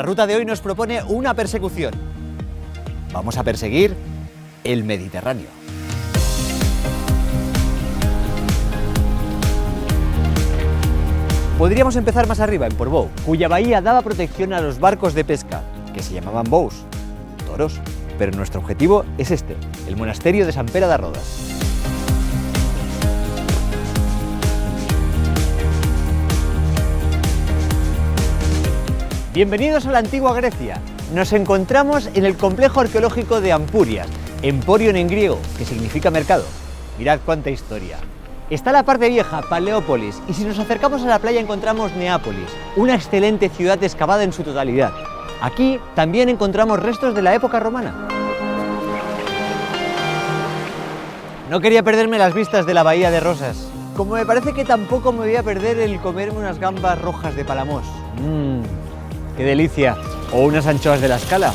Nuestra ruta de hoy nos propone una persecución. Vamos a perseguir el Mediterráneo. Podríamos empezar más arriba, en Portbou, cuya bahía daba protección a los barcos de pesca, que se llamaban bous, toros. Pero nuestro objetivo es este, el monasterio de Sant Pere de Rodes. Bienvenidos a la antigua Grecia. Nos encontramos en el complejo arqueológico de Ampurias, Emporion en griego, que significa mercado. Mirad cuánta historia. Está la parte vieja, Paleópolis, y si nos acercamos a la playa encontramos Neápolis, una excelente ciudad excavada en su totalidad. Aquí también encontramos restos de la época romana. No quería perderme las vistas de la bahía de Rosas, como me parece que tampoco me voy a perder el comerme unas gambas rojas de Palamós. ¡Qué delicia! O unas anchoas de la Escala.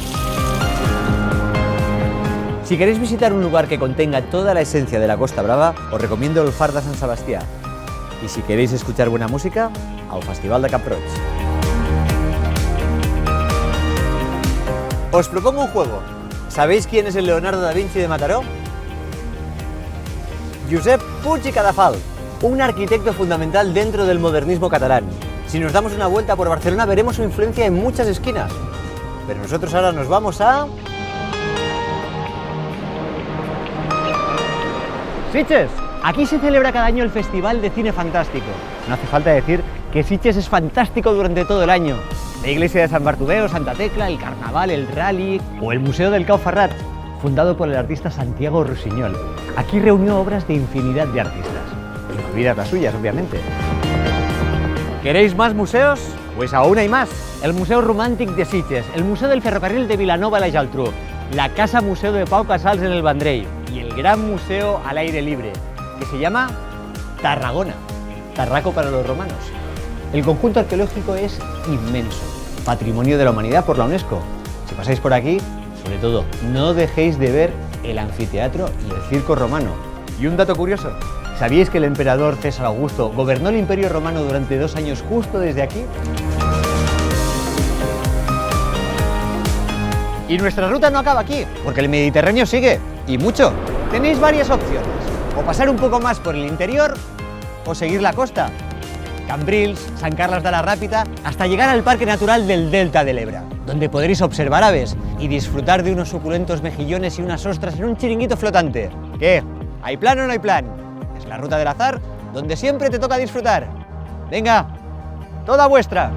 Si queréis visitar un lugar que contenga toda la esencia de la Costa Brava, os recomiendo el Far de Sant Sebastià. Y si queréis escuchar buena música, al Festival de Camp Roig. Os propongo un juego. ¿Sabéis quién es el Leonardo da Vinci de Mataró? Josep Puig i Cadafalch, un arquitecto fundamental dentro del modernismo catalán. Si nos damos una vuelta por Barcelona veremos su influencia en muchas esquinas. Pero nosotros ahora nos vamos a... Sitges. Aquí se celebra cada año el Festival de Cine Fantástico. No hace falta decir que Sitges es fantástico durante todo el año. La iglesia de Sant Bartomeu, Santa Tecla, el carnaval, el rally o el Museo del Cau Ferrat, fundado por el artista Santiago Rusiñol. Aquí reunió obras de infinidad de artistas, incluidas las suyas, obviamente. ¿Queréis más museos? Pues aún hay más. El Museu Romàntic de Sitges, el Museo del Ferrocarril de Vilanova i la Geltrú, la Casa Museo de Pau Casals en el Vendrell y el gran museo al aire libre, que se llama Tarragona, Tarraco para los romanos. El conjunto arqueológico es inmenso, patrimonio de la humanidad por la UNESCO. Si pasáis por aquí, sobre todo, no dejéis de ver el anfiteatro y el circo romano. Y un dato curioso, ¿sabíais que el emperador César Augusto gobernó el Imperio Romano durante 2 años justo desde aquí? Y nuestra ruta no acaba aquí, porque el Mediterráneo sigue, y mucho. Tenéis varias opciones, o pasar un poco más por el interior, o seguir la costa. Cambrils, Sant Carles de la Ràpita, hasta llegar al Parque Natural del Delta del Ebre, donde podréis observar aves y disfrutar de unos suculentos mejillones y unas ostras en un chiringuito flotante. ¿Qué? ¿Hay plan o no hay plan? Es la ruta del azar, donde siempre te toca disfrutar. Venga, toda vuestra.